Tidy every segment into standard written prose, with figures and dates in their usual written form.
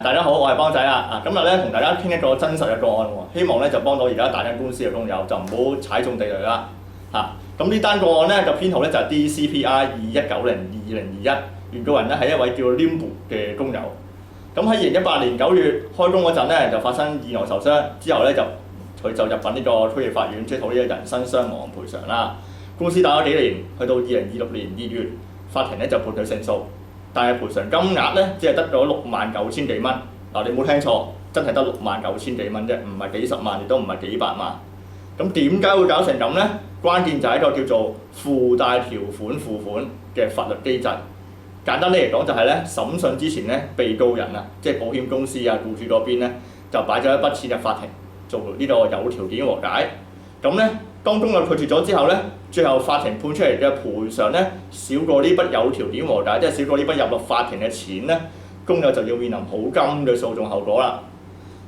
大家好，我係邦仔啊！今日咧同大家傾一個真實嘅個案喎，希望咧就幫到而家打緊官司嘅工友，就唔好踩中地雷啦嚇。咁呢單個案咧個編號咧就係 DCPI 21902021，原告人咧係一位叫 Limbo 嘅工友。咁喺2018年9月開工嗰陣咧就發生意外受傷，之後咧佢就入稟呢個區域法院，追討呢個人身傷亡賠償啦。官司打咗幾年，去到2026年2月，法庭咧就判佢勝訴。但係賠償金額咧，只係得咗69000幾蚊。嗱，你冇聽錯，真係得69000幾蚊啫，唔係幾十萬，亦都唔係幾百萬。咁點解會搞成咁咧？關鍵就係一個叫做附帶條款付款嘅法律機制。簡單啲嚟講就係咧，審訊之前咧，被告人啊，即係保險公司啊、僱主嗰邊咧，就擺咗一筆錢入法庭做呢個有條件和解。咁咧，當工友拒絕咗之後咧，最後法庭判出嚟嘅賠償咧，少過呢筆有條件和解，即係少過呢筆入落法庭嘅錢咧，工友就要面臨好金嘅訴訟後果啦。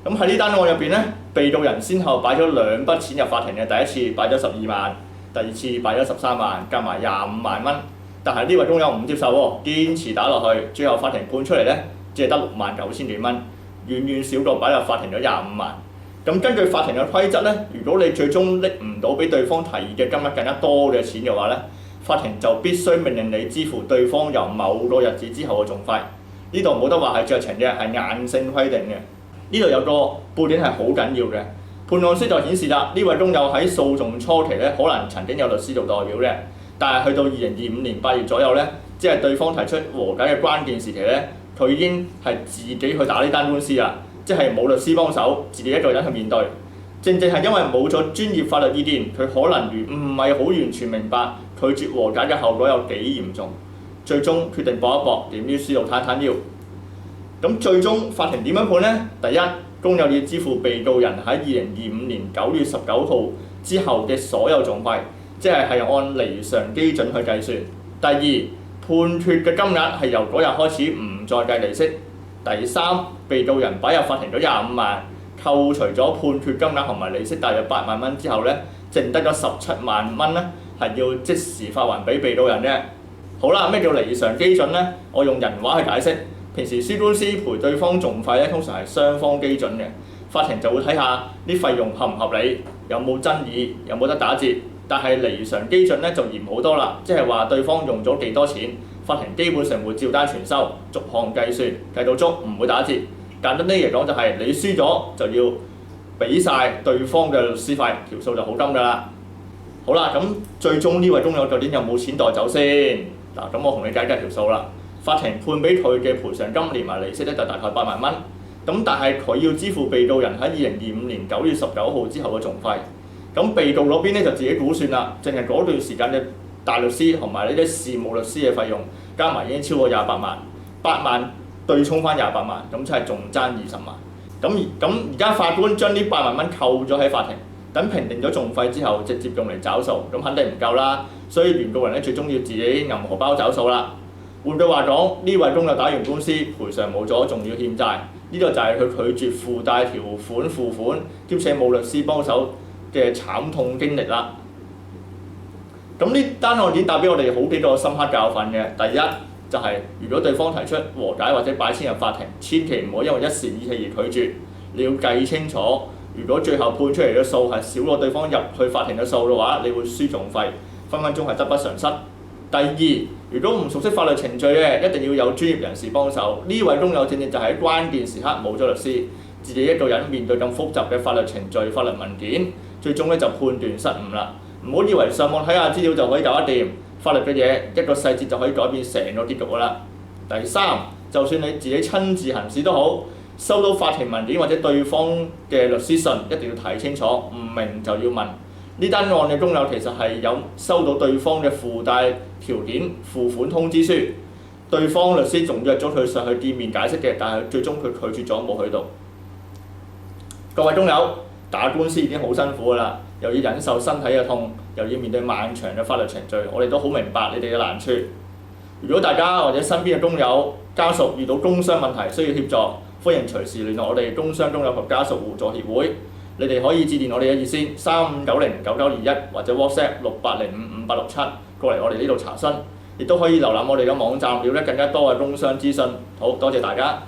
咁喺呢單案入邊咧，被告人先後擺咗兩筆錢入法庭嘅，第一次擺咗12萬，第二次擺咗13萬，加埋25萬蚊。但係呢位工友唔接受喎，堅持打落去，最後法庭判出嚟咧，只係得69000幾蚊，遠遠少過擺入法庭咗25萬。咁根據法庭嘅規則咧，如果你最終拎唔到比對方提議嘅金額更加多嘅錢嘅話咧，法庭就必須命令你支付對方由某個日子之後嘅訟費。呢度冇得話係酌情嘅，係硬性規定嘅。呢度有個背景係好緊要嘅。判案書就顯示啦，呢位工友喺訴訟初期咧，可能曾經有律師做代表嘅，但係去到2025年8月左右咧，即係對方提出和解嘅關鍵時期咧，佢已經係自己去打呢單官司啦。即係冇律師幫手，自己一個人去面對。正正係因為冇咗專業法律意見，佢可能唔係好完全明白拒絕和解嘅後果有幾嚴重。最終決定搏一搏，點於輸到攤攤腰。咁最終法庭點樣判呢？第一，工友要支付被告人喺2025年9月19號之後嘅所有訟費，即係按離償基準去計算。第二，判決嘅金額係由嗰日開始唔再計利息。第三，被告人擺入法庭咗25萬，扣除咗判決金額同埋利息大約8萬蚊之後咧，剩得咗17萬蚊咧，係要即時發還俾被告人嘅。好啦，咩叫離償基準咧？我用人話去解釋。平時輸官司賠對方訟費咧，通常係雙方基準嘅，法庭就會睇下啲費用合唔合理，有冇爭議，有冇得打折。但係離償基準咧就嚴好多啦，即係話對方用咗幾多錢，法庭基本上會照單全收，逐項計算，計到足，唔會打折。簡單啲嚟講就係你輸咗就要俾晒對方嘅律師費，條數就好金㗎啦。好啦，咁最終呢位工友究竟有冇錢袋走先？嗱，咁我同你計條數啦。法庭判俾佢嘅賠償金連埋利息咧就大概8萬蚊。咁但係佢要支付被告人喺2025年9月19號之後嘅訟費。咁被告嗰邊咧就自己估算啦，淨係嗰段時間嘅大律師同埋呢啲事務律師嘅費用加埋已經超過28萬，8萬對沖翻28萬，咁即係仲爭20萬。咁而家法官將呢8萬蚊扣咗喺法庭，等評定咗訟費之後，直接用嚟找數，咁肯定唔夠啦。所以原告人咧最終要自己揞荷包找數啦。換句話講，呢位工友打完官司賠償冇咗，仲要欠債，呢個就係佢拒絕附帶條款付款，兼且冇律師幫手嘅慘痛經歷啦。咁呢單案件帶俾我哋好幾個深刻教訓嘅。第一就係、如果對方提出和解或者擺錢入法庭，千祈唔好因為一時意氣而拒絕，你要計清楚。如果最後判出嚟嘅數係少過對方入去法庭嘅數嘅話，你會輸訟費，分分鐘係得不償失。第二，如果唔熟悉法律程序嘅，一定要有專業人士幫手。呢位工友正正就喺關鍵時刻冇咗律師，自己一個人面對咁複雜嘅法律程序、法律文件，最終咧就判斷失誤啦。唔好以為上網睇下資料就可以搞得掂，法律嘅嘢一個細節就可以改變成個結局㗎啦。第三，就算你自己親自行事都好，收到法庭文件或者對方嘅律師信，一定要睇清楚，唔明就要問。呢單案嘅工友其實係有收到對方嘅附帶條件付款通知書，對方律師仲約咗佢上去見面解釋嘅，但係最終佢拒絕咗，冇去到。各位工友，打官司已經好辛苦㗎啦，又要忍受身體嘅痛，又要面對漫長嘅法律程序，我哋都好明白你哋嘅難處。如果大家或者身邊嘅工友家屬遇到工傷問題需要協助，歡迎隨時聯絡我哋工傷工友及家屬互助協會。你哋可以致電我哋嘅熱線35909921或者 WhatsApp 68055867過嚟我哋呢度查詢，亦都可以瀏覽我哋嘅網站，了解更加多嘅工傷資訊。好多謝大家。